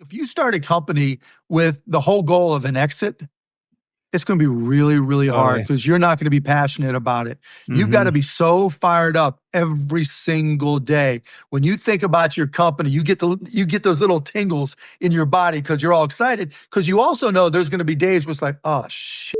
If you start a company with the whole goal of an exit, it's going to be really, really hard because you're not going to be passionate about it. You've got to be so fired up every single day. When you think about your company, you get those little tingles in your body because you're all excited, because you also know there's going to be days where it's like, oh, shit.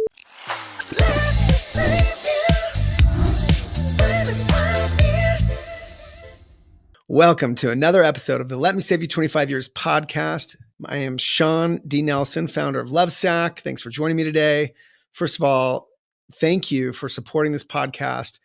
Welcome to another episode of the Let Me Save You 25 Years podcast. I am Shawn D. Nelson, founder of Lovesack. Thanks for joining me today. First of all, thank you for supporting this podcast.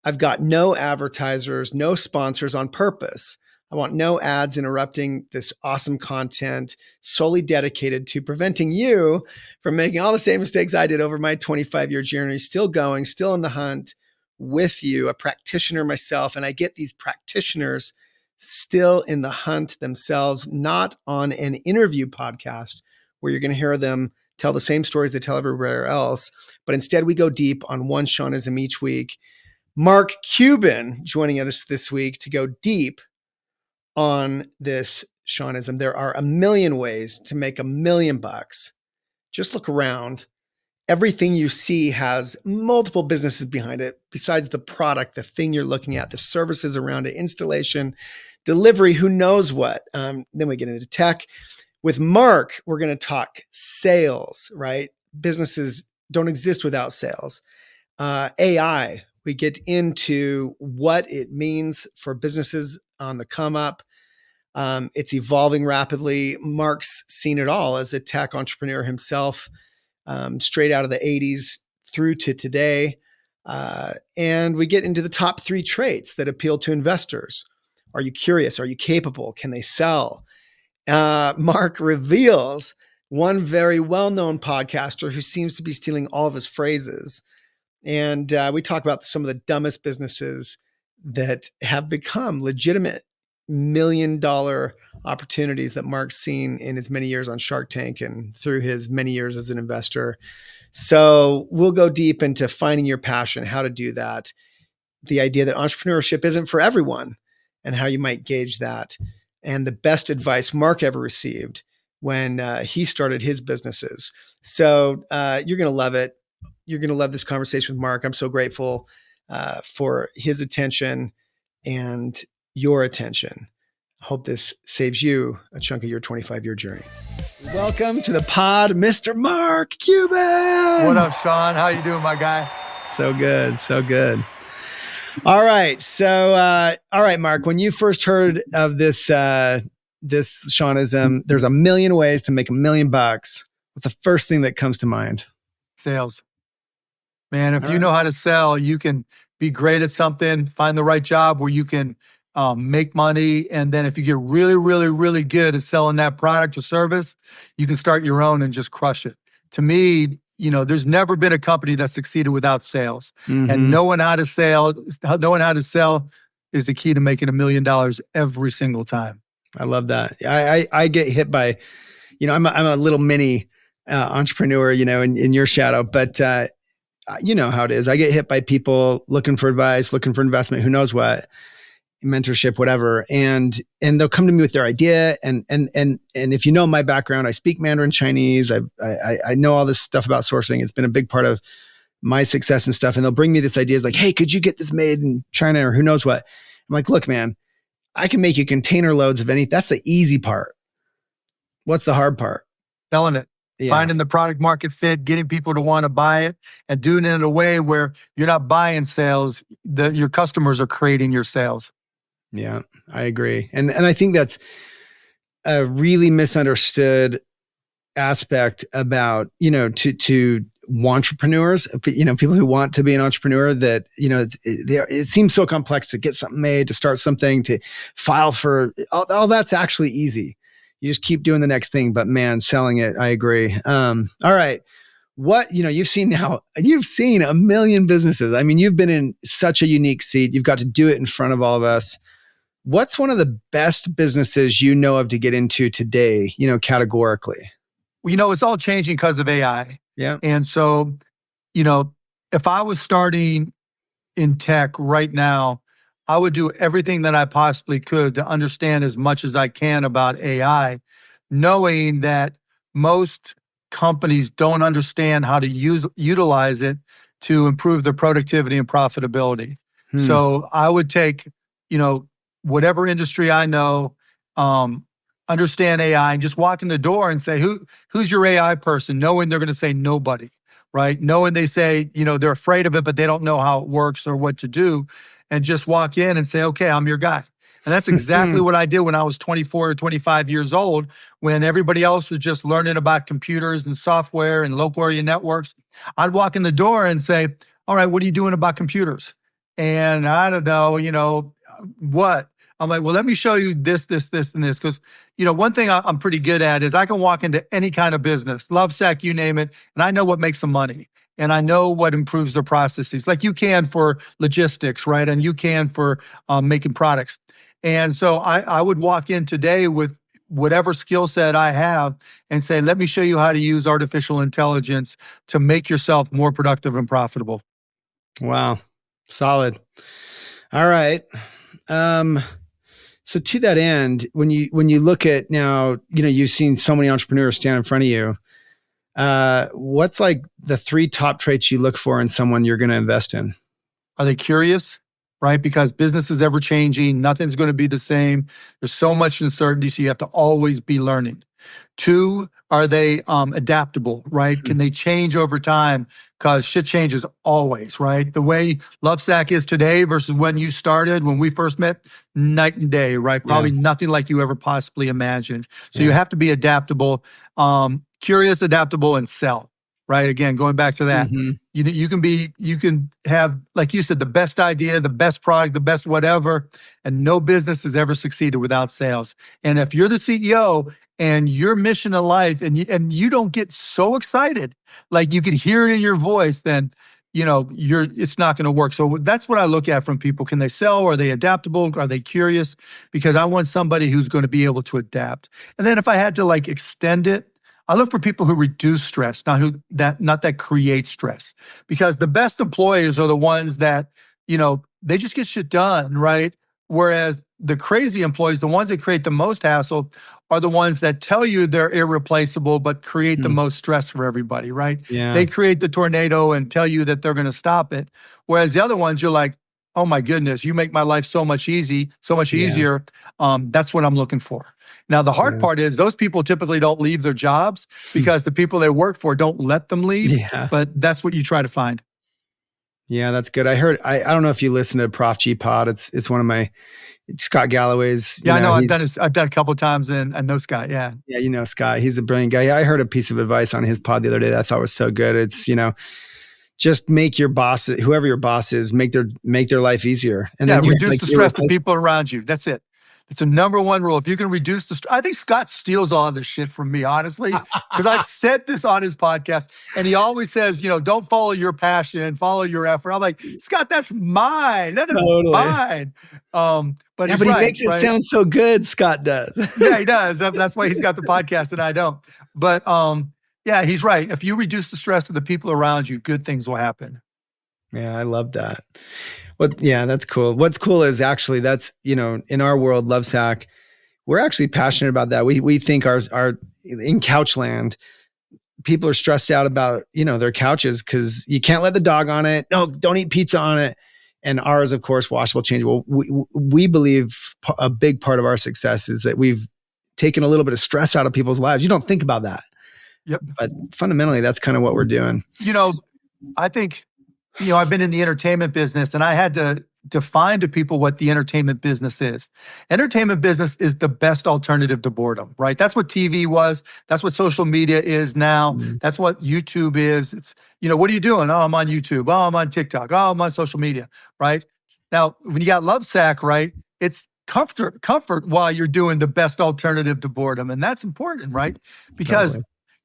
I've got no advertisers, no sponsors on purpose. I want no ads interrupting this awesome content solely dedicated to preventing you from making all the same mistakes I did over my 25-year journey, still going, still in the hunt with you, a practitioner myself. And I get these practitioners still in the hunt themselves, not on an interview podcast where you're going to hear them tell the same stories they tell everywhere else, but instead we go deep on one Shawnism each week. Mark Cuban joining us this week to go deep on this Shawnism. There are a million ways to make $1 million. Just look around. Everything you see has multiple businesses behind it, besides the product, the thing you're looking at, the services around it, installation, delivery, who knows what. Then we get into tech. With Mark, we're going to talk sales, right? Businesses don't exist without sales. AI, we get into what it means for businesses on the come up. It's evolving rapidly. Mark's seen it all as a tech entrepreneur himself. Straight out of the 80s through to today. And we get into the top 3 traits that appeal to investors. Are you curious? Are you capable? Can they sell? Mark reveals one very well-known podcaster who seems to be stealing all of his phrases. And we talk about some of the dumbest businesses that have become legitimate $1 million opportunities that Mark's seen in his many years on Shark Tank and through his many years as an investor. So we'll go deep into finding your passion, how to do that, the idea that entrepreneurship isn't for everyone and how you might gauge that, and the best advice Mark ever received when he started his businesses. So you're going to love it. You're going to love this conversation with Mark. I'm so grateful for his attention and your attention. Hope this saves you a chunk of your 25-year journey. Welcome to the pod, Mr. Mark Cuban. What up, Shawn? How you doing, my guy? So good. So good. All right. So, all right, Mark, when you first heard of this Shawnism, there's 1 million ways to make $1 million. What's the first thing that comes to mind? Sales. Man, if you know how to sell, you can be great at something, find the right job where you can make money. And then if you get really, really, really good at selling that product or service, you can start your own and just crush it. To me, there's never been a company that succeeded without sales. And knowing how to sell is the key to making $1 million every single time. I love that. I get hit by, I'm a little mini entrepreneur, in your shadow, but you know how it is. I get hit by people looking for advice, looking for investment, who knows what, mentorship, whatever. And they'll come to me with their idea. And if you know my background, I speak Mandarin Chinese. I know all this stuff about sourcing. It's been a big part of my success and stuff. And they'll bring me this idea. It's like, hey, could you get this made in China or who knows what? I'm like, look, man, I can make you container loads of anything. That's the easy part. What's the hard part? Selling it. Yeah. Finding the product market fit, getting people to want to buy it, and doing it in a way where you're not buying sales, your customers are creating your sales. Yeah, I agree. And I think that's a really misunderstood aspect about, to entrepreneurs, people who want to be an entrepreneur, that, it seems so complex to get something made, to start something, to file for, all that's actually easy. You just keep doing the next thing, but man, selling it, I agree. All right. You've seen 1 million businesses. I mean, you've been in such a unique seat. You've got to do it in front of all of us. What's one of the best businesses you know of to get into today, categorically? Well, it's all changing because of AI. Yeah. And so, if I was starting in tech right now, I would do everything that I possibly could to understand as much as I can about AI knowing that most companies don't understand how to utilize it to improve their productivity and profitability. Hmm. So I would take, whatever industry I know, understand AI, and just walk in the door and say, who's your AI person? Knowing they're going to say nobody, right? Knowing they say, they're afraid of it, but they don't know how it works or what to do. And just walk in and say, okay, I'm your guy. And that's exactly what I did when I was 24 or 25 years old, when everybody else was just learning about computers and software and local area networks. I'd walk in the door and say, all right, what are you doing about computers? And I don't know, what? I'm like, well, let me show you this, this, this, and this. Because, one thing I'm pretty good at is I can walk into any kind of business, Lovesac, you name it, and I know what makes them money. And I know what improves their processes, like you can for logistics, right? And you can for making products. And so I would walk in today with whatever skill set I have and say, let me show you how to use artificial intelligence to make yourself more productive and profitable. Wow. Solid. All right. So to that end, when you look at now, you've seen so many entrepreneurs stand in front of you. What's like the 3 top traits you look for in someone you're going to invest in? Are they curious? Right? Because business is ever changing. Nothing's going to be the same. There's so much uncertainty. So you have to always be learning. 2, are they adaptable, right? Can they change over time? Because shit changes always, right? The way Lovesac is today versus when you started, when we first met, night and day, right? Probably nothing like you ever possibly imagined. So you have to be adaptable, curious, adaptable, and sell, right? Again, going back to that. Mm-hmm. You can have, like you said, the best idea, the best product, the best whatever, and no business has ever succeeded without sales. And if you're the CEO and your mission in life and you don't get so excited, like you can hear it in your voice, then it's not going to work. So that's what I look at from people. Can they sell? Are they adaptable? Are they curious? Because I want somebody who's going to be able to adapt. And then if I had to like extend it, I look for people who reduce stress, not that create stress. Because the best employees are the ones that, they just get shit done, right? Whereas the crazy employees, the ones that create the most hassle, are the ones that tell you they're irreplaceable, but create the most stress for everybody, right? Yeah. They create the tornado and tell you that they're going to stop it. Whereas the other ones, you're like, oh my goodness, you make my life so much easier. That's what I'm looking for. Now, the hard part is those people typically don't leave their jobs because the people they work for don't let them leave. Yeah. But that's what you try to find. Yeah, that's good. I heard, I don't know if you listen to Prof G Pod. It's one of my, Scott Galloway's. Yeah, I know. I've done a couple of times and I know Scott. Yeah. Yeah. Scott, he's a brilliant guy. I heard a piece of advice on his pod the other day that I thought was so good. It's, just make your boss, whoever your boss is, make their life easier. And then reduce the stress to people around you. That's it. It's a number one rule. If you can reduce the stress, I think Scott steals all of this shit from me, honestly, because I've said this on his podcast, and he always says, don't follow your passion, follow your effort. I'm like, Scott, that's mine. That is mine. But he makes it sound so good. Scott does. Yeah, he does. That's why he's got the podcast and I don't. But yeah, he's right. If you reduce the stress of the people around you, good things will happen. Yeah, I love that. Yeah, that's cool. What's cool is actually that's, in our world, Lovesac, we're actually passionate about that. We think our in Couchland, people are stressed out about, their couches because you can't let the dog on it. No, don't eat pizza on it. And ours, of course, washable, changeable. We believe a big part of our success is that we've taken a little bit of stress out of people's lives. You don't think about that. Yep. But fundamentally, that's kind of what we're doing. I think, I've been in the entertainment business and I had to define to people what the entertainment business is. Entertainment business is the best alternative to boredom, right? That's what TV was. That's what social media is now. That's what YouTube is. It's, what are you doing? Oh, I'm on YouTube. Oh, I'm on TikTok. Oh, I'm on social media, right? Now, when you got Lovesac, right, it's comfort while you're doing the best alternative to boredom. And that's important, right? Because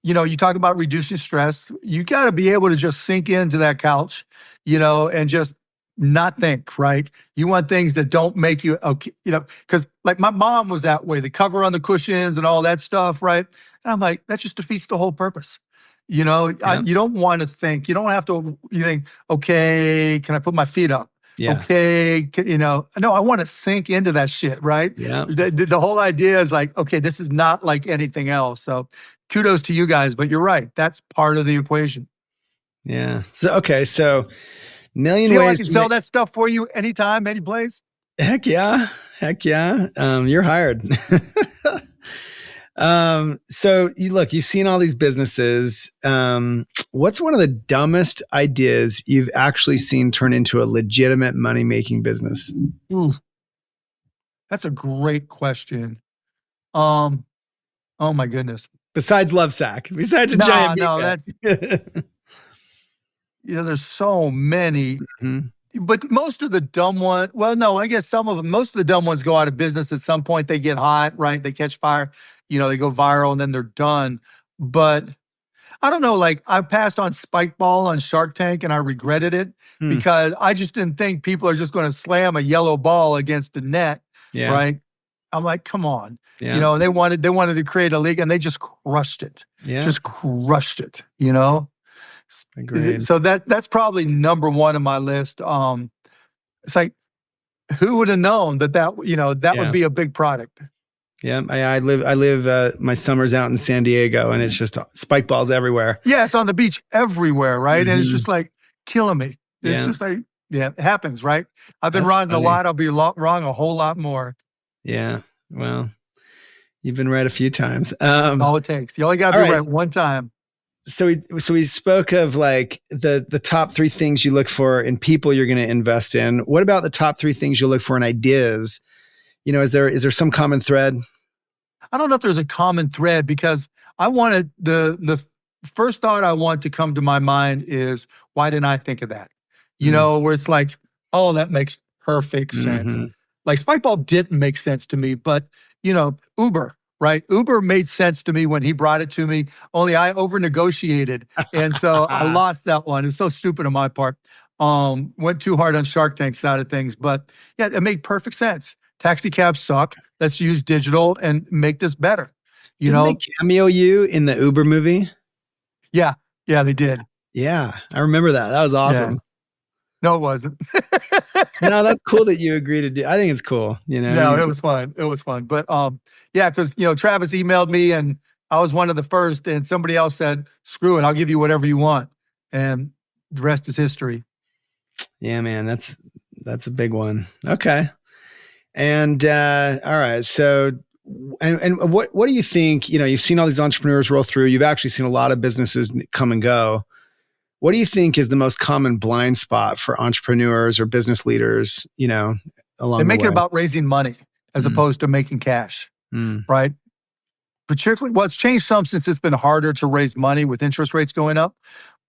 you talk about reducing stress. You got to be able to just sink into that couch, and just not think, right? You want things that don't make you, okay, because like my mom was that way, the cover on the cushions and all that stuff, right? And I'm like, that just defeats the whole purpose. You don't want to think, you don't have to, you think, okay, can I put my feet up? Yeah. Okay, no, I want to sink into that shit, right? Yeah. The whole idea is like, okay, this is not like anything else. So kudos to you guys, but you're right. That's part of the equation. Yeah. So, okay. So million See how I ways can to sell make, that stuff for you anytime, any place? heck yeah. Heck yeah. You're hired. So you've seen all these businesses. What's one of the dumbest ideas you've actually seen turn into a legitimate money-making business? Ooh, that's a great question. Um, oh my goodness. Besides Lovesack, besides a No, giant no, beanbag. that's, there's so many. Mhm. But most of the dumb ones, well, no, I guess some of them, most of the dumb ones go out of business at some point. They get hot, right? They catch fire, they go viral and then they're done. But I don't know, like I passed on Spike Ball on Shark Tank and I regretted it Hmm. because I just didn't think people are just going to slam a yellow ball against the net, Yeah. right? I'm like, come on. Yeah. And they wanted to create a league and they just crushed it. Yeah. Just crushed it. Agreed. So that's probably number one on my list. It's like, who would have known that would Yeah. be a big product? Yeah. I live my summers out in San Diego and it's just spike balls everywhere. Yeah, it's on the beach everywhere, right? And it's Mhm. just like killing me. It's Yeah. just like, yeah, it happens, right? I've been That's wrong a funny. lot. I'll be wrong a whole lot more. Yeah. Well, you've been right a few times. All it takes. You only got to All be right. right one time. So we spoke of like the top 3 things you look for in people you're going to invest in. What about the top 3 things you look for in ideas? Is there some common thread? I don't know if there's a common thread because I wanted the first thought I want to come to my mind is, why didn't I think of that? Where it's like, oh, that makes perfect sense. Mm-hmm. Like Spikeball didn't make sense to me, but Uber, right? Uber made sense to me when he brought it to me. Only I over negotiated, and so I lost that one. It's so stupid on my part. Went too hard on Shark Tank side of things, but yeah, it made perfect sense. Taxi cabs suck. Let's use digital and make this better. Didn't they cameo you in the Uber movie? Yeah, they did. Yeah, I remember that. That was awesome. Yeah. No, it wasn't. No, that's cool that you agree to do. I think it's cool. No, it was fun. It was fun. But yeah, because Travis emailed me and I was one of the first, and somebody else said, "Screw it, I'll give you whatever you want," and the rest is history. Yeah, man, that's a big one. Okay, and all right, so. And what do you think? You've seen all these entrepreneurs roll through. You've actually seen a lot of businesses come and go. What do you think is the most common blind spot for entrepreneurs or business leaders? Along They make the way? it about raising money as opposed to making cash, right? Particularly, well, it's changed some since it's been harder to raise money with interest rates going up.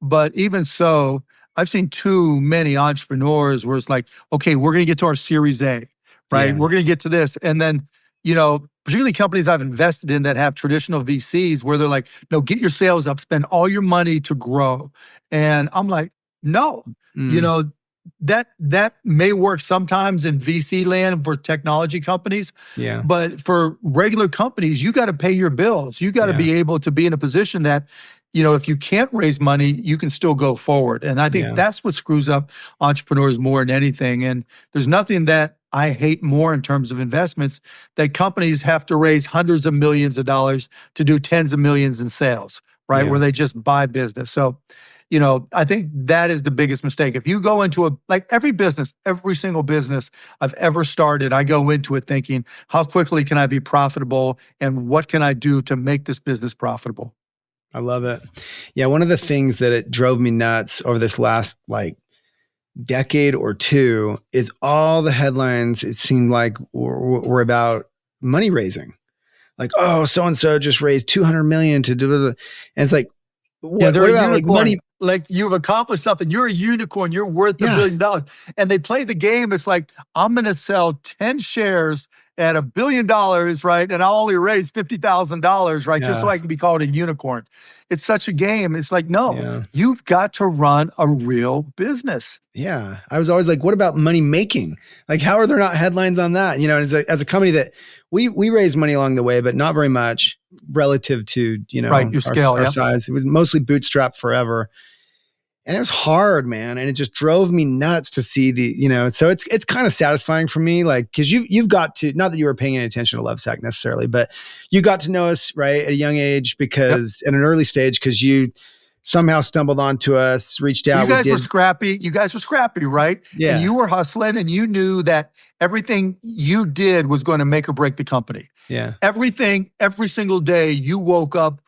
But even so, I've seen too many entrepreneurs where it's like, okay, we're going to get to our Series A, right? Yeah. We're going to get to this. And then, particularly companies I've invested in that have traditional VCs where they're like, no, get your sales up, spend all your money to grow. And I'm like, no, that may work sometimes in VC land for technology companies. Yeah. But for regular companies, you got to pay your bills. You got to be able to be in a position that, if you can't raise money, you can still go forward. And I think that's what screws up entrepreneurs more than anything. And there's nothing that I hate more in terms of investments that companies have to raise hundreds of millions of dollars to do tens of millions in sales, right? Yeah. Where they just buy business. So, I think that is the biggest mistake. If you go into every single business I've ever started, I go into it thinking, how quickly can I be profitable and what can I do to make this business profitable? I love it. Yeah. One of the things that it drove me nuts over this last decade or two is all the headlines, it seemed like were about money raising. Like, oh, so-and-so just raised 200 million to do it. And it's like, they're what a about unicorn. money? Like you've accomplished something. You're a unicorn. You're worth $1 billion. And they play the game. It's like, I'm going to sell 10 shares at $1 billion, right? And I'll only raise $50,000, right? Just so I can be called a unicorn. It's such a game. It's like, no, you've got to run a real business. Yeah. I was always like, what about money making? Like, how are there not headlines on that? As a company that we raised money along the way, but not very much relative to, right, your scale, our size. It was mostly bootstrapped forever. And it was hard, man. And it just drove me nuts to see so it's kind of satisfying for me. Like, cause you've got to, not that you were paying any attention to Lovesac necessarily, but you got to know us, right, at a young age because at an early stage, cause you somehow stumbled onto us, reached Well, out. you guys were scrappy. You guys were scrappy, right? Yeah. And you were hustling and you knew that everything you did was going to make or break the company. Yeah. Everything, every single day you woke up,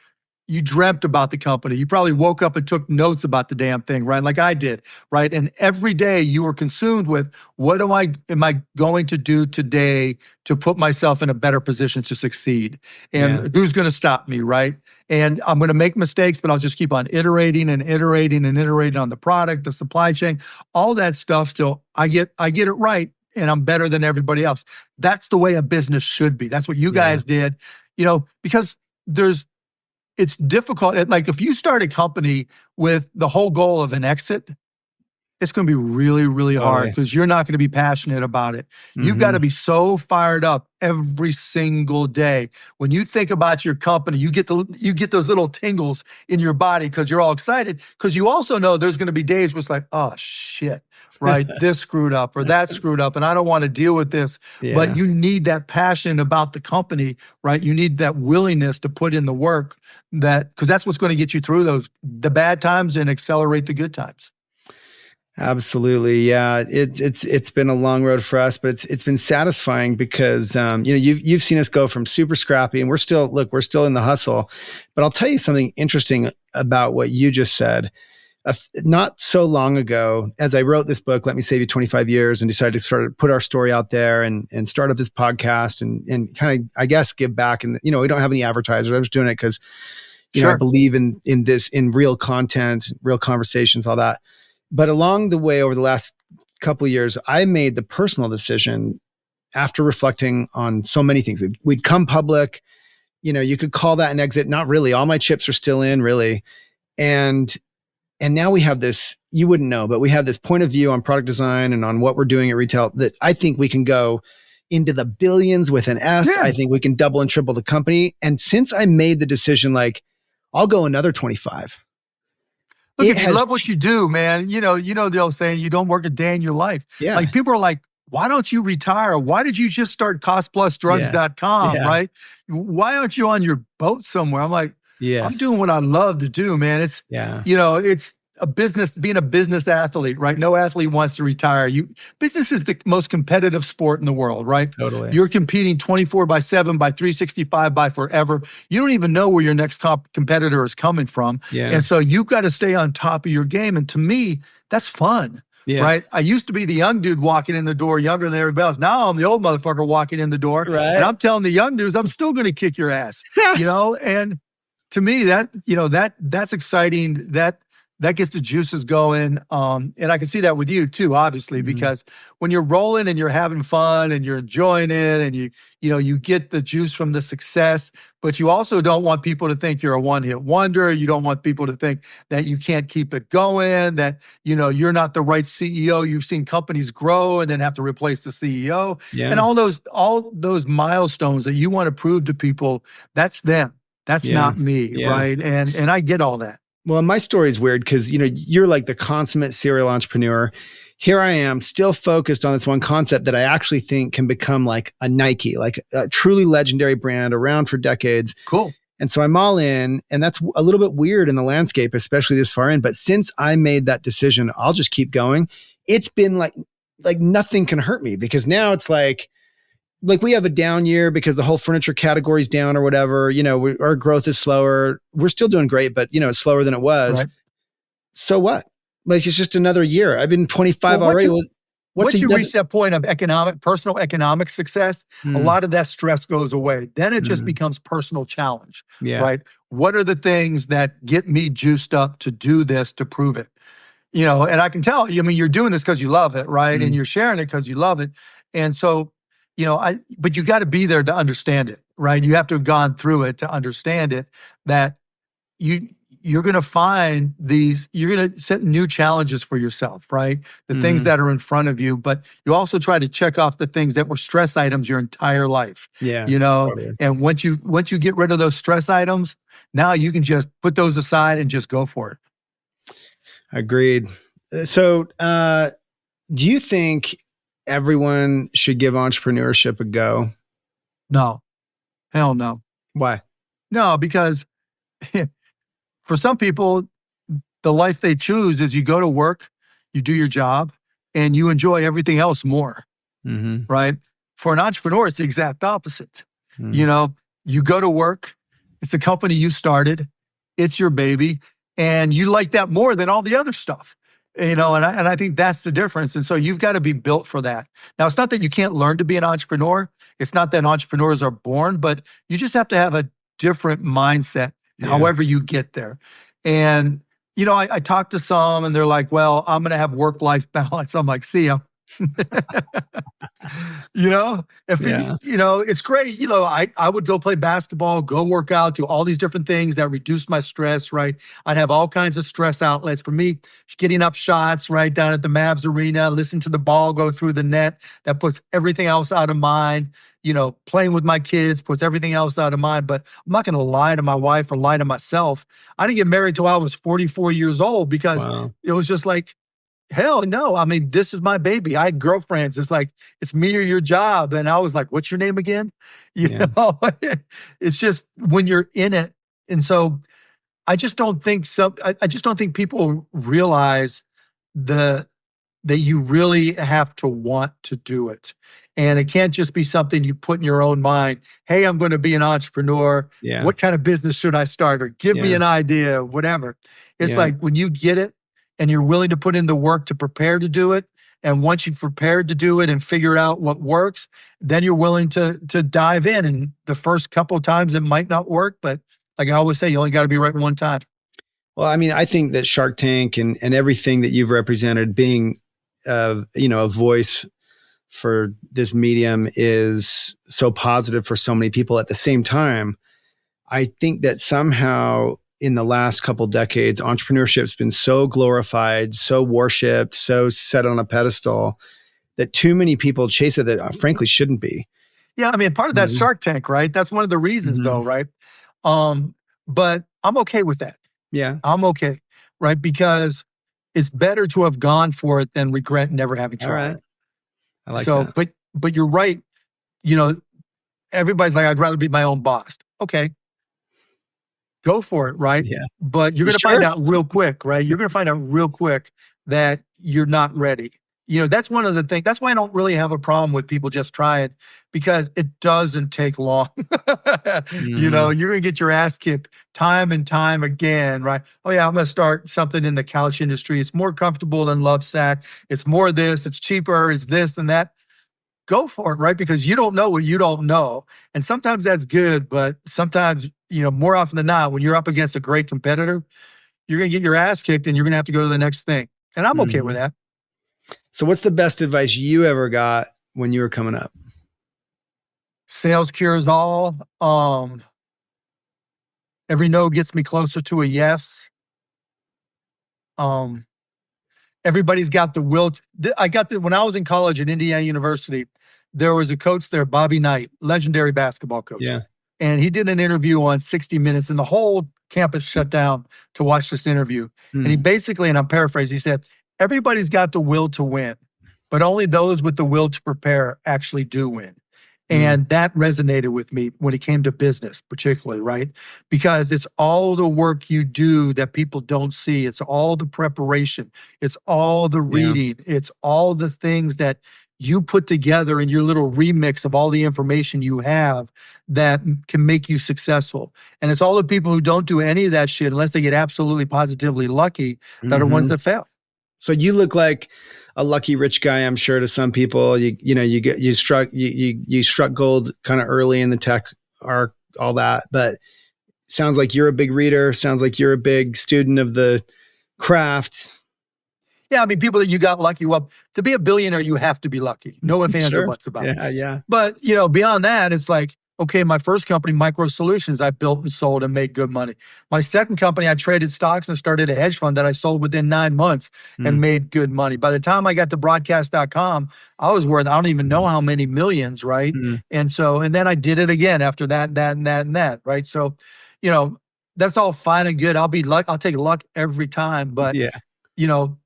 you dreamt about the company. You probably woke up and took notes about the damn thing, right? Like I did, right? And every day you were consumed with what am I going to do today to put myself in a better position to succeed? And who's going to stop me, right? And I'm going to make mistakes, but I'll just keep on iterating and iterating and iterating on the product, the supply chain, all that stuff. Still, I get it right, and I'm better than everybody else. That's the way a business should be. That's what you guys did, because it's difficult. Like if you start a company with the whole goal of an exit, it's going to be really, really hard because you're not going to be passionate about it. You've got to be so fired up every single day. When you think about your company, you get those little tingles in your body because you're all excited, because you also know there's going to be days where it's like, oh shit, right? This screwed up or that screwed up and I don't want to deal with this. But you need that passion about the company, right? You need that willingness to put in the work, because that's what's going to get you through the bad times and accelerate the good times. Absolutely. Yeah. It's been a long road for us, but it's been satisfying because, you've seen us go from super scrappy and we're still in the hustle, but I'll tell you something interesting about what you just said. Not so long ago, as I wrote this book, Let Me Save You 25 Years, and decided to put our story out there and start up this podcast and kind of, I guess, give back. And, we don't have any advertisers. I was doing it because, I believe in this, in real content, real conversations, all that. But along the way, over the last couple of years, I made the personal decision after reflecting on so many things. We'd come public, you could call that an exit. Not really. All my chips are still in, really. And now we have this, you wouldn't know, but we have this point of view on product design and on what we're doing at retail that I think we can go into the billions with an S. I think we can double and triple the company. And since I made the decision, like, I'll go another 25. Look, if you love what you do, man, you know the old saying, you don't work a day in your life. Yeah. Like people are like, why don't you retire? Why did you just start costplusdrugs.com, right? Why aren't you on your boat somewhere? I'm like, I'm doing what I love to do, man. It's, it's a business, being a business athlete, right? No athlete wants to retire. Business is the most competitive sport in the world, right? Totally. You're competing 24/7 by 365 by forever. You don't even know where your next top competitor is coming from. Yeah. And so you've got to stay on top of your game. And to me, that's fun. Yeah. Right. I used to be the young dude walking in the door, younger than everybody else. Now I'm the old motherfucker walking in the door. Right. And I'm telling the young dudes, I'm still going to kick your ass, and to me that's exciting. That gets the juices going. And I can see that with you too, obviously, because when you're rolling and you're having fun and you're enjoying it and you get the juice from the success, but you also don't want people to think you're a one-hit wonder. You don't want people to think that you can't keep it going, that, you're not the right CEO. You've seen companies grow and then have to replace the CEO. Yeah. And all those milestones that you want to prove to people, that's them. That's not me, right? And I get all that. Well, my story is weird because, you're like the consummate serial entrepreneur. Here I am still focused on this one concept that I actually think can become like a Nike, like a truly legendary brand around for decades. Cool. And so I'm all in, and that's a little bit weird in the landscape, especially this far in. But since I made that decision, I'll just keep going. It's been like nothing can hurt me, because now it's like we have a down year because the whole furniture category is down or whatever, our growth is slower. We're still doing great, but it's slower than it was. Right. So what? Like, it's just another year. I've been 25 already. Once you reach that point of personal economic success, a lot of that stress goes away. Then it just becomes personal challenge, right? What are the things that get me juiced up to do this, to prove it? And I can tell, you're doing this because you love it, right? And you're sharing it because you love it. And so, but you got to be there to understand it, right? You have to have gone through it to understand it, that you're going to find you're going to set new challenges for yourself, right? The things that are in front of you, but you also try to check off the things that were stress items your entire life. Yeah. Totally. And once you get rid of those stress items, now you can just put those aside and just go for it. Agreed. So, do you think everyone should give entrepreneurship a go? No, hell no. Why? No, because for some people, the life they choose is you go to work, you do your job, and you enjoy everything else more, Mm-hmm. right? For an entrepreneur, it's the exact opposite. Mm-hmm. You know, you go to work, it's the company you started, it's your baby, and you like that more than all the other stuff. And I think that's the difference. And so you've got to be built for that. Now, it's not that you can't learn to be an entrepreneur. It's not that entrepreneurs are born, but you just have to have a different mindset, Yeah. however you get there. And I talk to some and they're like, well, I'm going to have work-life balance. I'm like, see ya. If Yeah. it's great. I would go play basketball, go work out, do all these different things that reduce my stress, right? I'd have all kinds of stress outlets. For me, getting up shots right down at the Mavs arena, listen to the ball go through the net, that puts everything else out of mind. Playing with my kids puts everything else out of mind. But I'm not going to lie to my wife or lie to myself. I didn't get married till I was 44 years old because Wow. it was just like, hell no. I mean, this is my baby. I had girlfriends. It's like, it's me or your job. And I was like, what's your name again? Yeah. It's just when you're in it. And so I just don't think I just don't think people realize that you really have to want to do it. And it can't just be something you put in your own mind. Hey, I'm going to be an entrepreneur. Yeah. What kind of business should I start? Or give me an idea, whatever. It's like when you get it and you're willing to put in the work to prepare to do it. And once you've prepared to do it and figure out what works, then you're willing to dive in. And the first couple of times it might not work, but like I always say, you only got to be right one time. Well, I mean, I think that Shark Tank and everything that you've represented, being a voice for this medium, is so positive for so many people. At the same time, I think that somehow in the last couple decades, entrepreneurship's been so glorified, so worshipped, so set on a pedestal that too many people chase it that frankly shouldn't be. Yeah, I mean, part of that's Shark Tank, right? That's one of the reasons, though, right? But I'm okay with that. Yeah. I'm okay, right? Because it's better to have gone for it than regret never having tried. All right. I like that. But you're right. Everybody's like, I'd rather be my own boss. Okay, go for it, right? Yeah. But you're going to find out real quick, right? You're going to find out real quick that you're not ready. That's one of the things. That's why I don't really have a problem with people just try it, because it doesn't take long. You're going to get your ass kicked time and time again, right? Oh yeah, I'm going to start something in the couch industry. It's more comfortable than Lovesac. It's more this, it's cheaper, it's this and that. Go for it, right? Because you don't know what you don't know. And sometimes that's good, but sometimes, more often than not, when you're up against a great competitor, you're going to get your ass kicked and you're going to have to go to the next thing. And I'm okay with that. So what's the best advice you ever got when you were coming up? Sales cures all. Every no gets me closer to a yes. Everybody's got the will. When I was in college at Indiana University, there was a coach there, Bobby Knight, legendary basketball coach. Yeah. And he did an interview on 60 Minutes, and the whole campus shut down to watch this interview. And he basically, and I'm paraphrasing, he said, everybody's got the will to win, but only those with the will to prepare actually do win. And that resonated with me when it came to business, particularly, right? Because it's all the work you do that people don't see. It's all the preparation. It's all the reading. It's all the things that you put together in your little remix of all the information you have that can make you successful. And it's all the people who don't do any of that shit unless they get absolutely positively lucky that are ones that fail. So you look like a lucky rich guy, I'm sure, to some people. You struck gold kind of early in the tech arc, all that. But sounds like you're a big reader. Sounds like you're a big student of the craft. Yeah, I mean, people that you got lucky. Well, to be a billionaire, you have to be lucky. No ifs, ands, or buts about it. Yeah. But, beyond that, it's like, okay, my first company, Micro Solutions, I built and sold and made good money. My second company, I traded stocks and started a hedge fund that I sold within 9 months and made good money. By the time I got to broadcast.com, I was worth, I don't even know how many millions, right? And then I did it again after that, right? So, that's all fine and good. I'll take luck every time, but you know,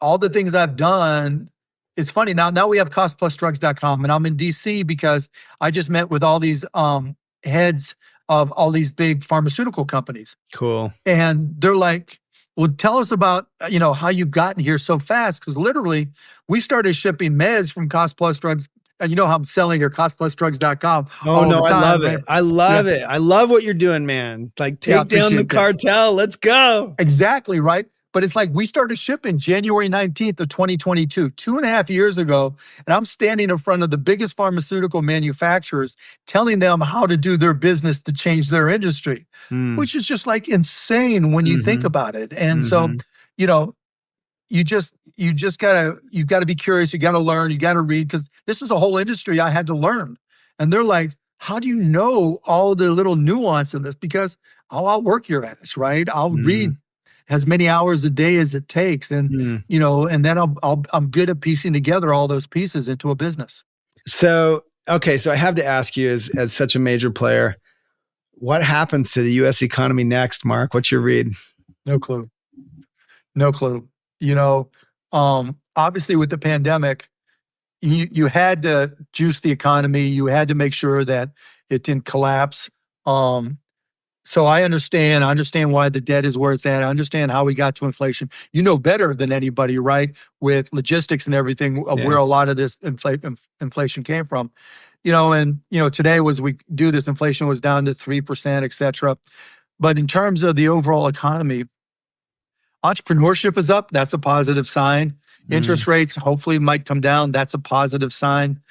all the things I've done, it's funny now we have costplusdrugs.com, and I'm in DC because I just met with all these heads of all these big pharmaceutical companies. Cool. And they're like, well, tell us about, how you've gotten here so fast. Because literally, we started shipping meds from Cost Plus Drugs. And you know how I'm selling your costplusdrugs.com Oh all no, the I time, love right? it. I love it. I love what you're doing, man. Like Yeah, I take down the appreciate that. cartel. Let's go. Exactly, right? But it's like we started shipping January 19th of 2022, 2.5 years ago. And I'm standing in front of the biggest pharmaceutical manufacturers telling them how to do their business to change their industry, Mm. which is just like insane when you think Mm-hmm. about it. And so, Mm-hmm. you know, you gotta be curious, you gotta learn, you gotta read, because this is a whole industry I had to learn. And they're like, how do you know all the little nuance of this? Because I'll outwork your ass, right? I'll Mm-hmm. read as many hours a day as it takes. And, Mm. and then I'm good at piecing together all those pieces into a business. So, okay. So I have to ask you as such a major player, what happens to the US economy next, Mark? What's your read? No clue. No clue. Obviously with the pandemic, you had to juice the economy. You had to make sure that it didn't collapse. So I understand why the debt is where it's at. I understand how we got to inflation. You know better than anybody, right? With logistics and everything, of where a lot of this inflation came from. Today was we do this, inflation was down to 3%, et cetera. But in terms of the overall economy, entrepreneurship is up. That's a positive sign. Interest rates hopefully might come down. That's a positive sign.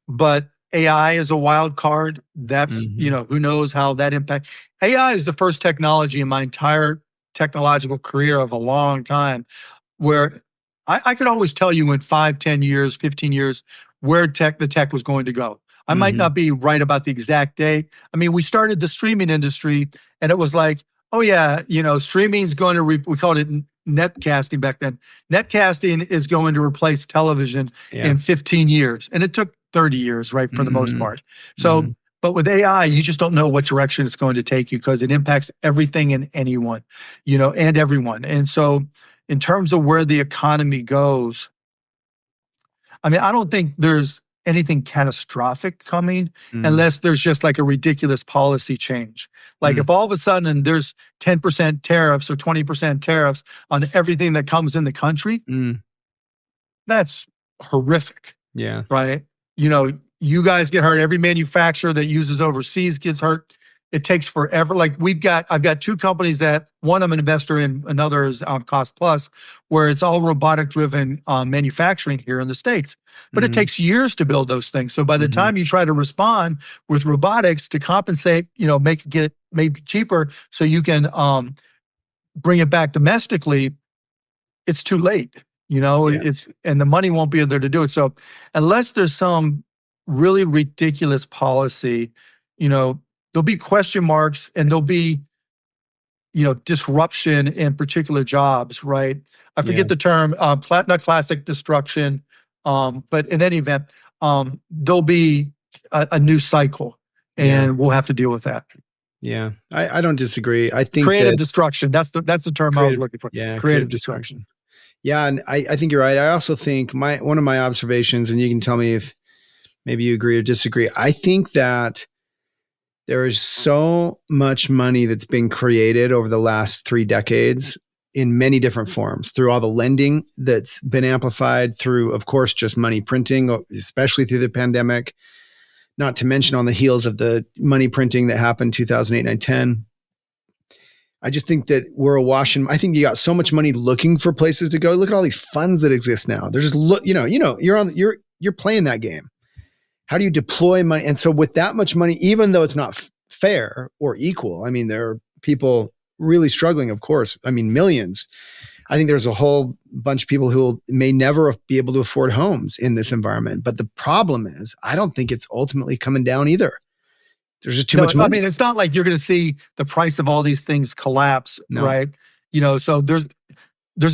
But AI is a wild card. That's, who knows how that impact. AI is the first technology in my entire technological career of a long time where I could always tell you in 5, 10 years, 15 years, where the tech was going to go. I might not be right about the exact day. I mean, we started the streaming industry and it was like, oh yeah, streaming is going to, we called it netcasting back then. Netcasting is going to replace television in 15 years. And it took 30 years, right, for the most part. So, but with AI, you just don't know what direction it's going to take you because it impacts everything and anyone, and everyone. And so in terms of where the economy goes, I mean, I don't think there's anything catastrophic coming unless there's just like a ridiculous policy change. Like if all of a sudden there's 10% tariffs or 20% tariffs on everything that comes in the country, that's horrific. Yeah. Right? You guys get hurt. Every manufacturer that uses overseas gets hurt. It takes forever. Like I've got two companies that one I'm an investor in, another is Cost Plus, where it's all robotic driven manufacturing here in the States. But it takes years to build those things. So by the time you try to respond with robotics to compensate, get it maybe cheaper so you can bring it back domestically, it's too late. And the money won't be there to do it. So unless there's some really ridiculous policy, there'll be question marks and there'll be, disruption in particular jobs, right? I forget the term, not classic destruction. But in any event, there'll be a new cycle and we'll have to deal with that. Yeah, I don't disagree. I think creative destruction. That's the term I was looking for. Yeah, creative destruction. Yeah, and I think you're right. I also think one of my observations, and you can tell me if maybe you agree or disagree. I think that there is so much money that's been created over the last 3 decades in many different forms through all the lending that's been amplified through, of course, just money printing, especially through the pandemic, not to mention on the heels of the money printing that happened 2008, 9, 10. I just think that we're awash in. I think you got so much money looking for places to go. Look at all these funds that exist now. They're just you're playing that game. How do you deploy money? And so with that much money, even though it's not fair or equal, I mean, there are people really struggling, of course. I mean, millions. I think there's a whole bunch of people who may never be able to afford homes in this environment. But the problem is, I don't think it's ultimately coming down either. There's just too much money. I mean, it's not like you're going to see the price of all these things collapse, right? So there's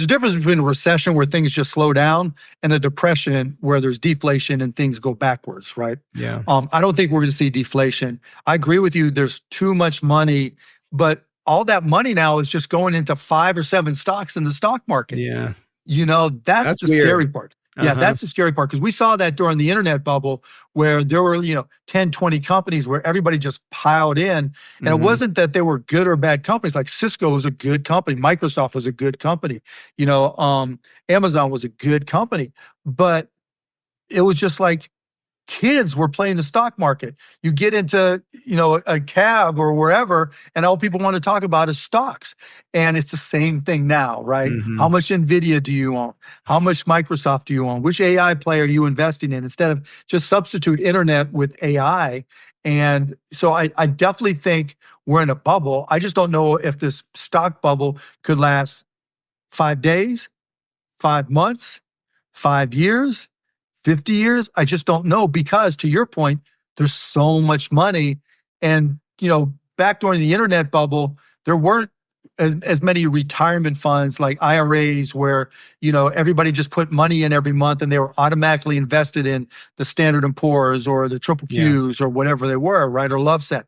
a difference between a recession where things just slow down and a depression where there's deflation and things go backwards, right? Yeah. I don't think we're going to see deflation. I agree with you. There's too much money, but all that money now is just going into 5 or 7 stocks in the stock market. Yeah. That's That's the weird. scary part. Yeah, that's the scary part, because we saw that during the internet bubble where there were, 10, 20 companies where everybody just piled in. And it wasn't that they were good or bad companies. Like Cisco was a good company. Microsoft was a good company. Amazon was a good company. But it was just like, kids were playing the stock market. You get into, a cab or wherever, and all people want to talk about is stocks. And it's the same thing now, right? How much NVIDIA do you own? How much Microsoft do you own? Which AI play are you investing in? Instead of just substitute internet with AI. And so I definitely think we're in a bubble. I just don't know if this stock bubble could last 5 days, 5 months, 5 years, 50 years. I just don't know, because to your point, there's so much money. And, back during the internet bubble, there weren't as many retirement funds like IRAs where, everybody just put money in every month and they were automatically invested in the Standard and Poor's or the Triple Qs or whatever they were, right? Or Loveset.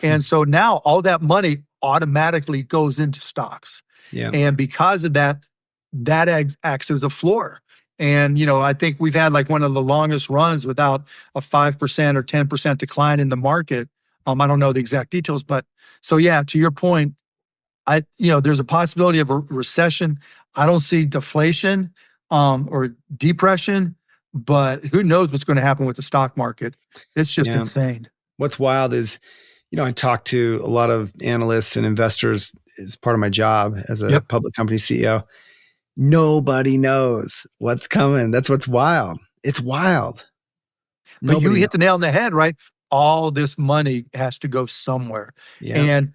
And so now all that money automatically goes into stocks. Yeah. And because of that, acts as a floor. And, I think we've had like one of the longest runs without a 5% or 10% decline in the market. I don't know the exact details, but so yeah, to your point, there's a possibility of a recession. I don't see deflation, or depression, but who knows what's going to happen with the stock market. It's just insane. What's wild is, I talk to a lot of analysts and investors as part of my job as a public company CEO. Nobody knows what's coming. That's what's wild. It's wild. But you hit the nail on the head, right? All this money has to go somewhere. Yeah. And,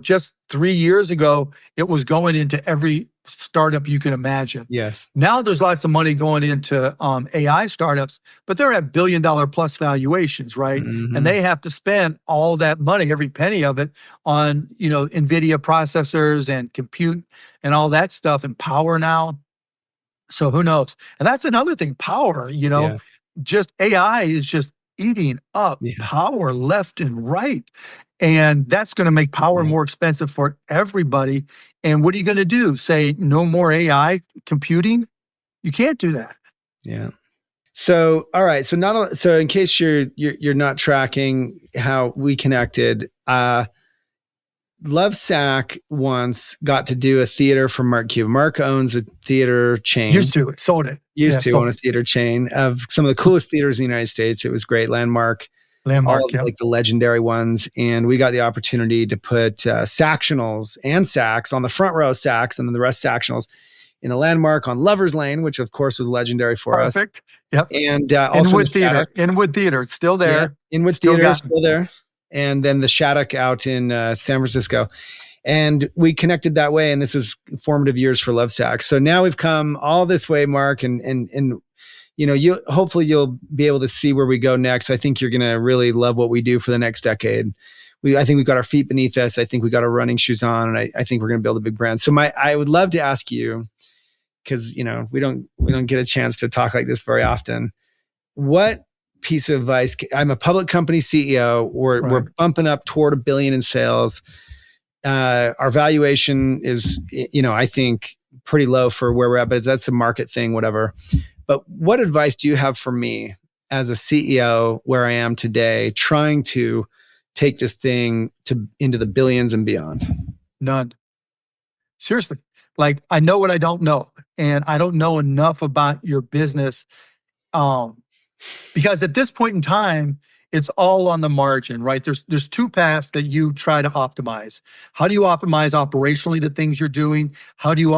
just 3 years ago, it was going into every startup you can imagine. Yes. Now there's lots of money going into AI startups, but they're at $1 billion plus valuations, right? And they have to spend all that money, every penny of it, on, NVIDIA processors and compute and all that stuff, and power now. So who knows? And that's another thing, power, just AI is just eating up power left and right. And that's going to make power more expensive for everybody. And what are you going to do? Say no more AI computing? You can't do that. Yeah. So, all right. So in case you're not tracking how we connected, Lovesac once got to do a theater for Mark Cuban. Mark owns a theater chain. Used to, sold it. Used to own a theater chain of some of the coolest theaters in the United States. It was great. Landmark, all of, like the legendary ones. And we got the opportunity to put Sactionals and Sacs on the front row, Sacs, and then the rest Sactionals in the Landmark on Lover's Lane, which of course was legendary for us. Perfect. Yep. And also Inwood Theater, it's still there. Yeah, Inwood Theater, still there. And then the Shattuck out in San Francisco. And we connected that way. And this was formative years for Lovesac. So now we've come all this way, Mark, and hopefully you'll be able to see where we go next. I think you're going to really love what we do for the next decade. I think we've got our feet beneath us. I think we got our running shoes on, and I think we're going to build a big brand. So I would love to ask you, because we don't get a chance to talk like this very often. What piece of advice? I'm a public company CEO. We're bumping up toward $1 billion in sales. Our valuation is, I think pretty low for where we're at, but that's a market thing, whatever. But what advice do you have for me as a CEO where I am today, trying to take this thing into the billions and beyond? None. Seriously. Like, I know what I don't know, and I don't know enough about your business. Because at this point in time, it's all on the margin, right? There's two paths that you try to optimize. How do you optimize operationally the things you're doing? How do you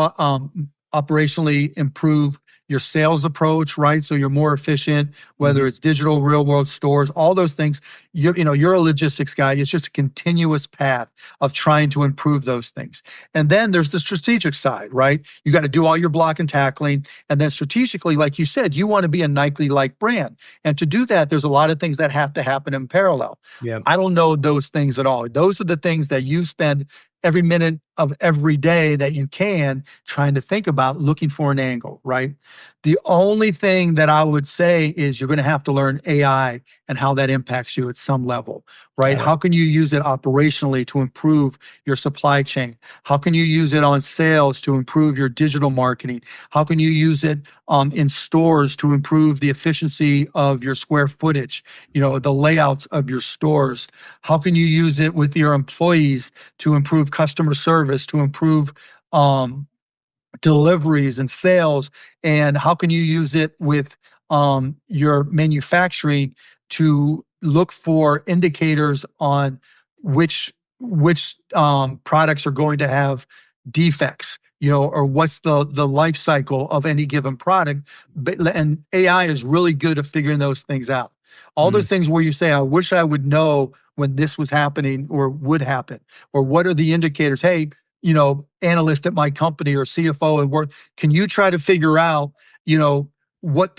operationally improve your sales approach, right? So you're more efficient, whether it's digital, real world stores, all those things. You're a logistics guy. It's just a continuous path of trying to improve those things. And then there's the strategic side, right? You got to do all your block and tackling. And then strategically, like you said, you want to be a Nike-like brand. And to do that, there's a lot of things that have to happen in parallel. Yep. I don't know those things at all. Those are the things that you spend every minute of every day that you can, trying to think about looking for an angle, right? The only thing that I would say is you're going to have to learn AI and how that impacts you at some level, right? Got it. How can you use it operationally to improve your supply chain? How can you use it on sales to improve your digital marketing? How can you use it in stores to improve the efficiency of your square footage, the layouts of your stores? How can you use it with your employees to improve customer service, to improve deliveries and sales? And how can you use it with your manufacturing to look for indicators on which products are going to have defects, or what's the life cycle of any given product? And AI is really good at figuring those things out. All Mm. those things where you say, I wish I would know when this was happening or would happen, or what are the indicators? Hey, analyst at my company or CFO at work, can you try to figure out, what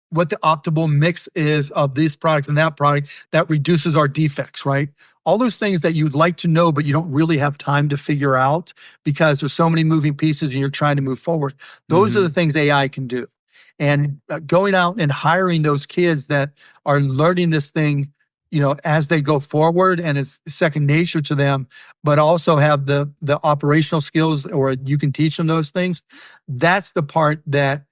what the optimal mix is of this product and that product that reduces our defects, right? All those things that you'd like to know, but you don't really have time to figure out because there's so many moving pieces and you're trying to move forward. Those are the things AI can do. And going out and hiring those kids that are learning this thing, as they go forward, and it's second nature to them, but also have the operational skills, or you can teach them those things. That's the part that,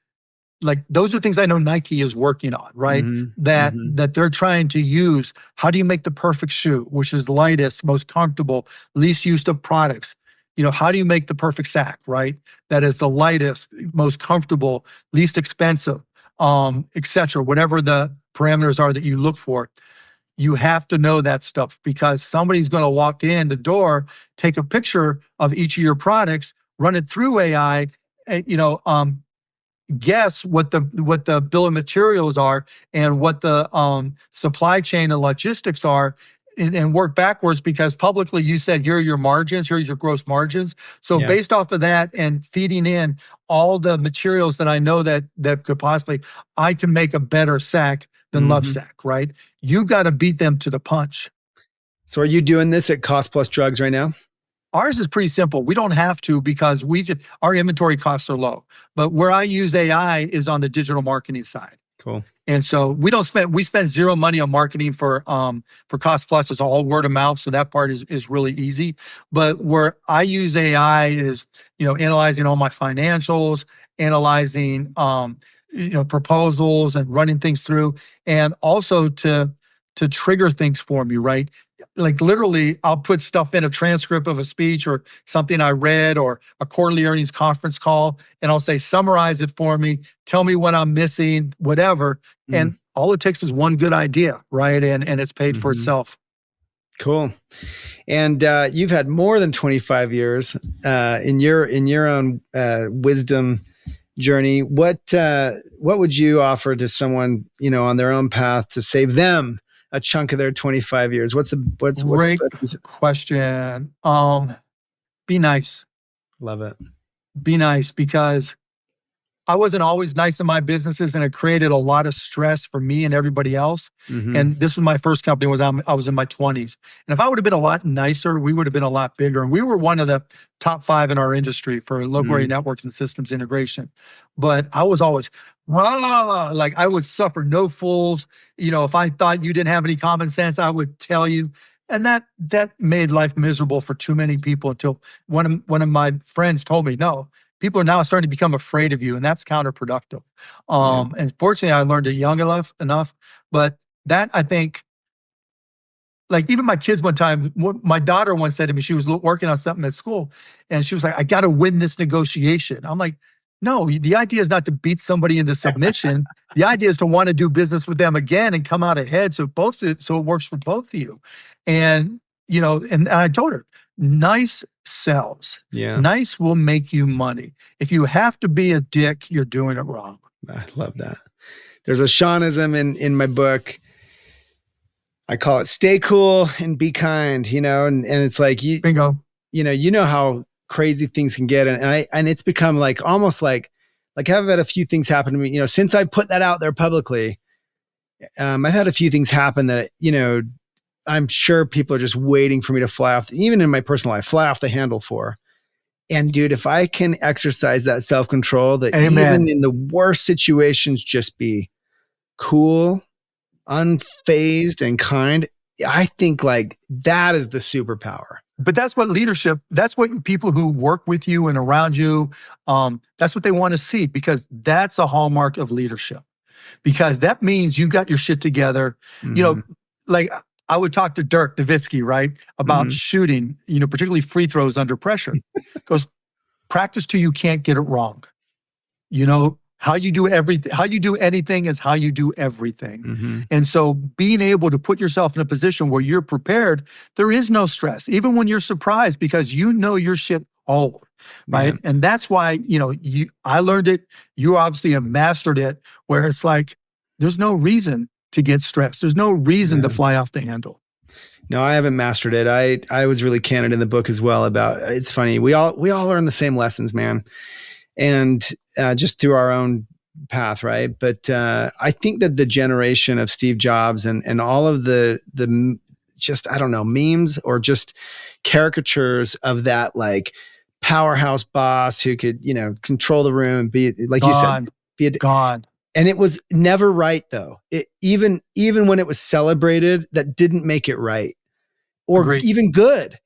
like, those are things I know Nike is working on, right? That they're trying to use. How do you make the perfect shoe, which is lightest, most comfortable, least used of products? How do you make the perfect sack, right? That is the lightest, most comfortable, least expensive, et cetera, whatever the parameters are that you look for. You have to know that stuff, because somebody's going to walk in the door, take a picture of each of your products, run it through AI, guess what the bill of materials are and what the supply chain and logistics are, and work backwards, because publicly you said, here are your margins, here are your gross margins. So Yeah. based off of that and feeding in all the materials that I know that could possibly, I can make a better sack than Lovesack, right? You got to beat them to the punch. So are you doing this at Cost Plus Drugs right now? Ours is pretty simple. We don't have to, because our inventory costs are low. But where I use AI is on the digital marketing side. Cool. And so we spend zero money on marketing for Cost Plus. It's all word of mouth. So that part is really easy. But where I use AI is, analyzing all my financials, analyzing, proposals and running things through, and also to trigger things for me, right? Like, literally, I'll put stuff in a transcript of a speech or something I read, or a quarterly earnings conference call, and I'll say, summarize it for me, tell me what I'm missing, whatever. And all it takes is one good idea, right? And it's paid for itself. Cool. And you've had more than 25 years in your own wisdom journey. What would you offer to someone, on their own path to save them a chunk of their 25 years? What's Great question. Be nice. Love it. Be nice, because I wasn't always nice in my businesses, and it created a lot of stress for me and everybody else. And this was my first company. I was in my 20s. And if I would have been a lot nicer, we would have been a lot bigger. And we were one of the top 5 in our industry for local area networks and systems integration. But I was always, like, I would suffer no fools. If I thought you didn't have any common sense, I would tell you. And that made life miserable for too many people, until one of my friends told me, no, people are now starting to become afraid of you, and that's counterproductive. And fortunately, I learned it young enough. But that, I think, like, even my kids one time, my daughter once said to me, she was working on something at school, and she was like, I got to win this negotiation. I'm like, no, the idea is not to beat somebody into submission. The idea is to want to do business with them again and come out ahead, so it works for both of you. And, and I told her, nice sells. Yeah. Nice will make you money. If you have to be a dick, you're doing it wrong. I love that. There's a Shawnism in my book. I call it stay cool and be kind, and it's like, Bingo. How crazy things can get. And it's become like, almost like I've had a few things happen to me, since I put that out there publicly. I've had a few things happen that, I'm sure people are just waiting for me to fly off, even in my personal life, fly off the handle for. And dude, if I can exercise that self-control, that even Amen. in the worst situations, just be cool, unfazed, and kind, I think like that is the superpower. But that's what leadership, that's what people who work with you and around you, that's what they want to see, because that's a hallmark of leadership. Because that means you got your shit together. You know, like I would talk to Dirk Nowitzki, right, about shooting, particularly free throws under pressure. Goes, practice till you can't get it wrong. How you do everything, how you do anything is how you do everything. And so being able to put yourself in a position where you're prepared, there is no stress, even when you're surprised, because your shit all, right? Yeah. And that's why, I learned it. You obviously have mastered it, where it's like, there's no reason to get stressed. There's no reason to fly off the handle. No, I haven't mastered it. I was really candid in the book as well about, it's funny. We all learn the same lessons, man. And just through our own path, right? But I think that the generation of Steve Jobs and all of the just, I don't know, memes or just caricatures of that like powerhouse boss who could, control the room, be like Gone. you said, Gone. And it was never right though. Even when it was celebrated, that didn't make it right or Agreed. even good.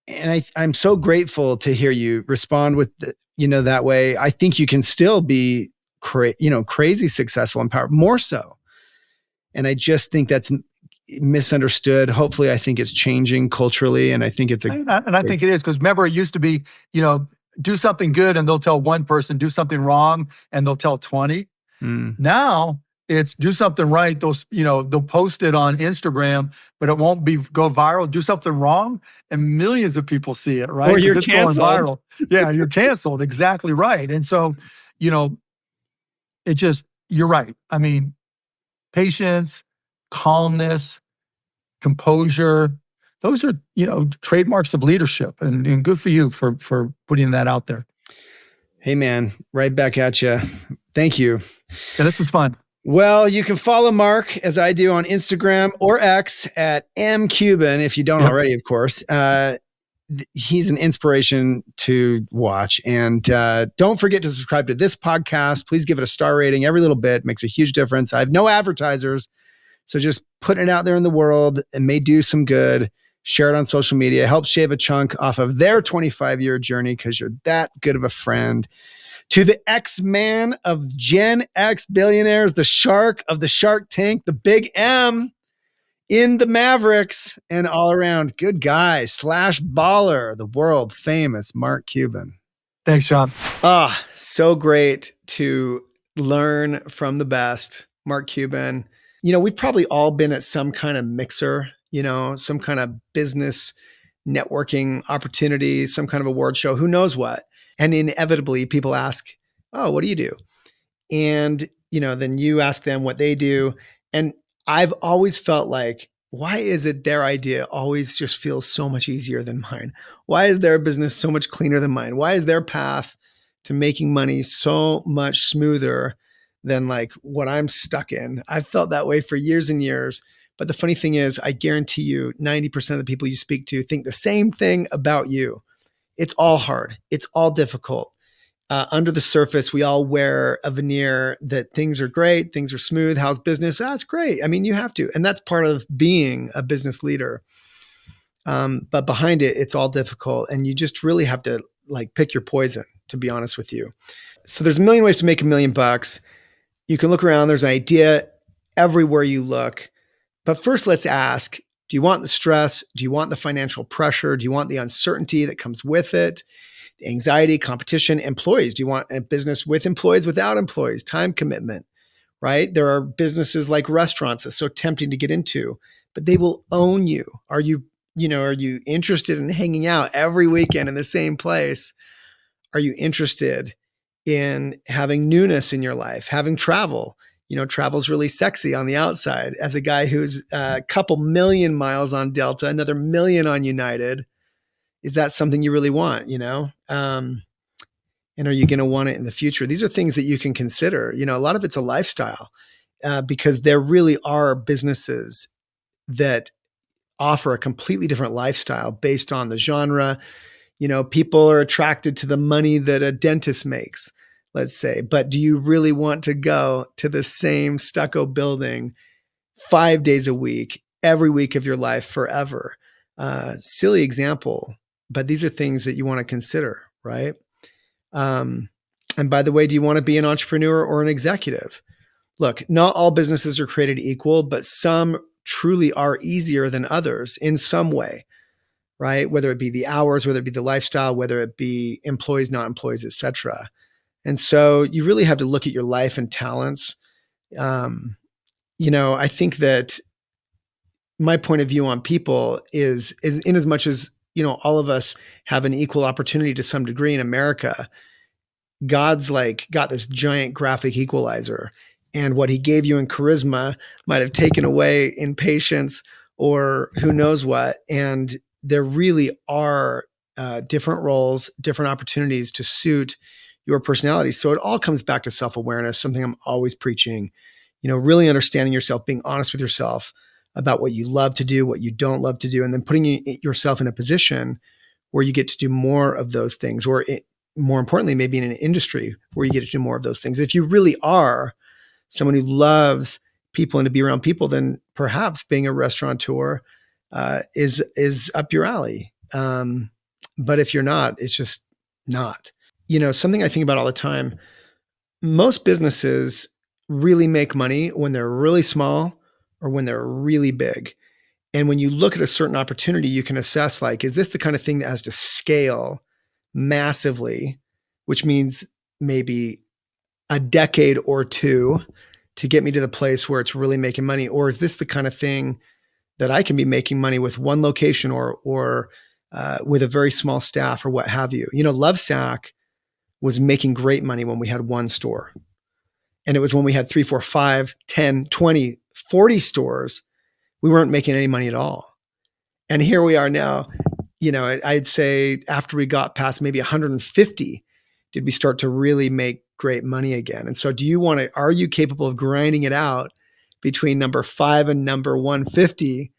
And I'm so grateful to hear you respond with that way. I think you can still be crazy successful and powerful, more so. And I just think that's misunderstood. Hopefully, I think it's changing culturally, and I think it's and I think it is, because remember, it used to be, do something good and they'll tell one person, do something wrong and they'll tell 20. Now it's do something right. They'll post it on Instagram, but it won't go viral. Do something wrong and millions of people see it, right? Or you're it's canceled. Going viral. Yeah, you're canceled. Exactly right. And so, you're right. I mean, patience, calmness, composure, those are, trademarks of leadership, and good for you for putting that out there. Hey man, right back at you. Thank you. Yeah, this is fun. Well, you can follow Mark, as I do, on Instagram or X at mcuban, if you don't already, of course. He's an inspiration to watch. And don't forget to subscribe to this podcast. Please give it a star rating. Every little bit makes a huge difference. I have no advertisers, so just putting it out there in the world, it may do some good. Share it on social media. Help shave a chunk off of their 25-year journey, because you're that good of a friend. To the X-Man of Gen X billionaires, the shark of the Shark Tank, the big M in the Mavericks, and all around good guy / baller, the world famous Mark Cuban. Thanks, Shawn. So great to learn from the best, Mark Cuban. We've probably all been at some kind of mixer, some kind of business networking opportunity, some kind of award show, who knows what. And inevitably people ask, oh, what do you do? And, then you ask them what they do. And I've always felt like, why is it their idea always just feels so much easier than mine? Why is their business so much cleaner than mine? Why is their path to making money so much smoother than like what I'm stuck in? I've felt that way for years and years. But the funny thing is, I guarantee you 90% of the people you speak to think the same thing about you. It's all hard. It's all difficult. Under the surface, we all wear a veneer that things are great, things are smooth. How's business? It's great. I mean, you have to. And that's part of being a business leader. But behind it, it's all difficult. And you just really have to like pick your poison, to be honest with you. So there's a million ways to make $1 million. You can look around. There's an idea everywhere you look. But first, let's ask, do you want the stress? Do you want the financial pressure? Do you want the uncertainty that comes with it? The anxiety, competition, employees. Do you want a business with employees, without employees? Time commitment, right? There are businesses like restaurants that's so tempting to get into, but they will own you. Are you interested in hanging out every weekend in the same place? Are you interested in having newness in your life, having travel? Travel's really sexy on the outside. As a guy who's a couple million miles on Delta, another million on United, is that something you really want? And are you going to want it in the future? These are things that you can consider. A lot of it's a lifestyle, because there really are businesses that offer a completely different lifestyle based on the genre. People are attracted to the money that a dentist makes, let's say, but do you really want to go to the same stucco building 5 days a week, every week of your life forever? Silly example, but these are things that you want to consider, right? And by the way, do you want to be an entrepreneur or an executive? Look, not all businesses are created equal, but some truly are easier than others in some way, right? Whether it be the hours, whether it be the lifestyle, whether it be employees, not employees, et cetera. And so you really have to look at your life and talents. I think that my point of view on people is in as much as, all of us have an equal opportunity to some degree in America. God's got this giant graphic equalizer, and what he gave you in charisma might have taken away in patience or who knows what. And there really are different roles, different opportunities to suit your personality. So it all comes back to self-awareness, something I'm always preaching, really understanding yourself, being honest with yourself about what you love to do, what you don't love to do, and then putting yourself in a position where you get to do more of those things, or more importantly, maybe in an industry where you get to do more of those things. If you really are someone who loves people and to be around people, then perhaps being a restaurateur is up your alley. But if you're not, it's just not. Something I think about all the time, most businesses really make money when they're really small or when they're really big. And when you look at a certain opportunity, you can assess, is this the kind of thing that has to scale massively, which means maybe a decade or two to get me to the place where it's really making money? Or is this the kind of thing that I can be making money with one location or with a very small staff or what have you? Lovesac was making great money when we had one store. And it was when we had 3, 4, 5, 10, 20, 40 stores, we weren't making any money at all. And here we are now, I'd say after we got past maybe 150, did we start to really make great money again? And so are you capable of grinding it out between number 5 and number 150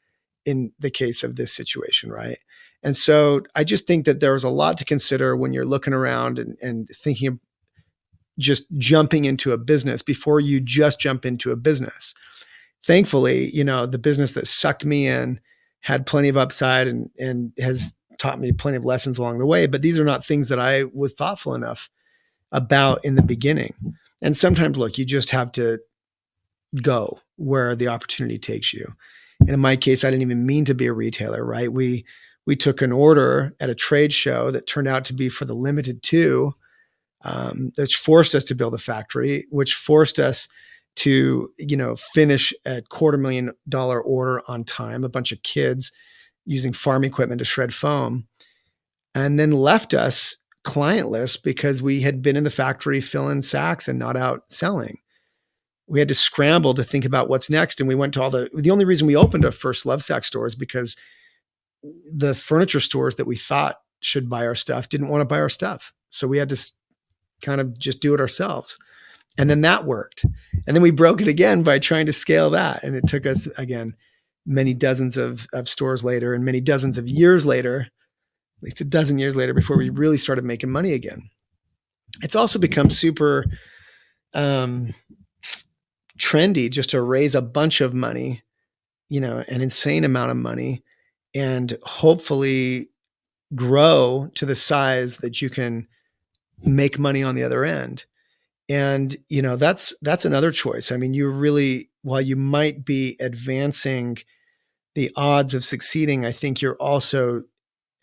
in the case of this situation, right? And so I just think that there was a lot to consider when you're looking around and thinking of just jumping into a business before you just jump into a business. Thankfully, the business that sucked me in had plenty of upside and has taught me plenty of lessons along the way. But these are not things that I was thoughtful enough about in the beginning. And sometimes, look, you just have to go where the opportunity takes you. And in my case, I didn't even mean to be a retailer, right? We took an order at a trade show that turned out to be for the limited two, that forced us to build a factory, which forced us to, finish a $250,000 order on time, a bunch of kids using farm equipment to shred foam, and then left us clientless because we had been in the factory filling sacks and not out selling. We had to scramble to think about what's next. And we went to the only reason we opened our first Lovesac store is because the furniture stores that we thought should buy our stuff didn't want to buy our stuff. So we had to kind of just do it ourselves. And then that worked. And then we broke it again by trying to scale that. And it took us, again, many dozens of stores later and many dozens of years later, at least a dozen years later, before we really started making money again. It's also become super trendy just to raise a bunch of money, an insane amount of money, and hopefully grow to the size that you can make money on the other end. And, that's another choice. I mean, while you might be advancing the odds of succeeding, I think you're also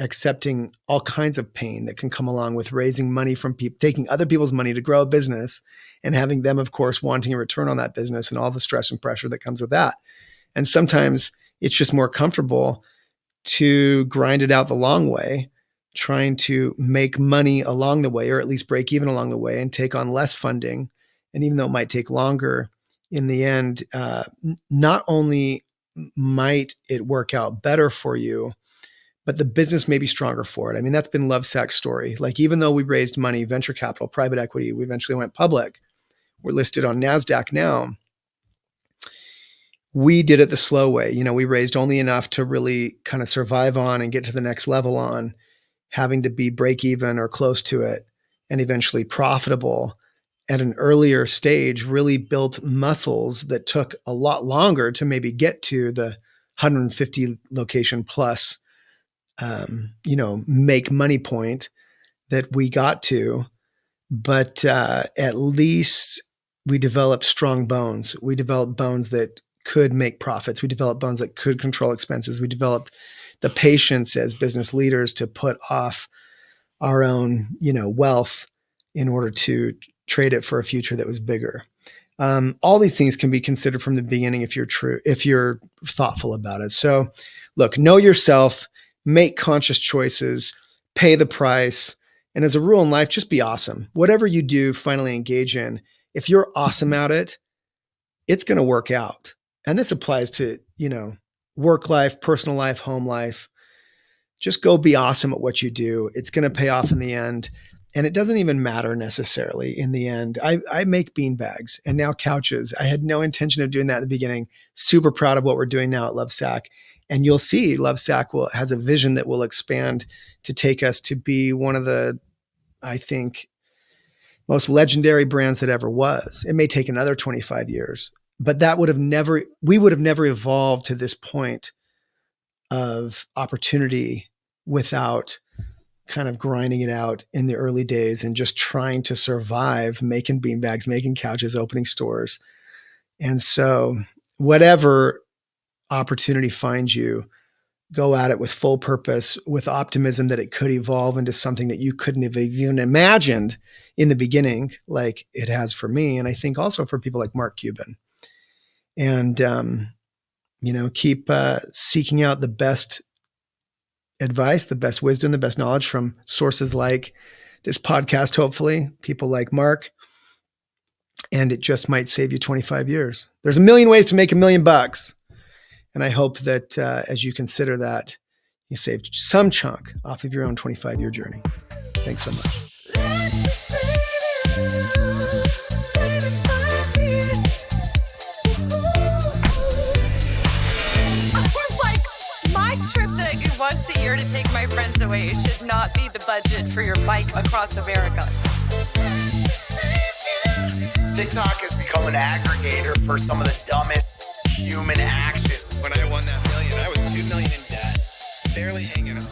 accepting all kinds of pain that can come along with raising money from people, taking other people's money to grow a business and having them, of course, wanting a return on that business and all the stress and pressure that comes with that. And sometimes it's just more comfortable to grind it out the long way, trying to make money along the way, or at least break even along the way, and take on less funding. And even though it might take longer, in the end, not only might it work out better for you, but the business may be stronger for it. I mean, that's been Lovesac's story. Even though we raised money, venture capital, private equity, we eventually went public. We're listed on NASDAQ now. We did it the slow way. We raised only enough to really kind of survive on and get to the next level on, having to be break even or close to it, and eventually profitable at an earlier stage, really built muscles that took a lot longer to maybe get to the 150 location plus, make money point that we got to. But at least we developed strong bones. We developed bones that could make profits. We developed bones that could control expenses. We developed the patience as business leaders to put off our own, wealth in order to trade it for a future that was bigger. All these things can be considered from the beginning if you're thoughtful about it. So look, know yourself, make conscious choices, pay the price. And as a rule in life, just be awesome. Whatever you do, finally engage in, if you're awesome at it, it's going to work out. And this applies to, work life, personal life, home life. Just go be awesome at what you do. It's going to pay off in the end. And it doesn't even matter necessarily in the end. I make bean bags and now couches. I had no intention of doing that in the beginning. Super proud of what we're doing now at Lovesac. And you'll see Lovesac has a vision that will expand to take us to be one of the, I think, most legendary brands that ever was. It may take another 25 years, but we would have never evolved to this point of opportunity without kind of grinding it out in the early days and just trying to survive, making beanbags, making couches, opening stores. And so whatever opportunity finds you, go at it with full purpose, with optimism that it could evolve into something that you couldn't have even imagined in the beginning, like it has for me. And I think also for people like Mark Cuban. And, keep seeking out the best advice, the best wisdom, the best knowledge from sources like this podcast, hopefully, people like Mark. And it just might save you 25 years. There's a million ways to make $1 million. And I hope that as you consider that, you saved some chunk off of your own 25-year journey. Thanks so much. Once a year to take my friends away should not be the budget for your bike across America. TikTok has become an aggregator for some of the dumbest human actions. When I won that million, I was $2 million in debt, barely hanging on.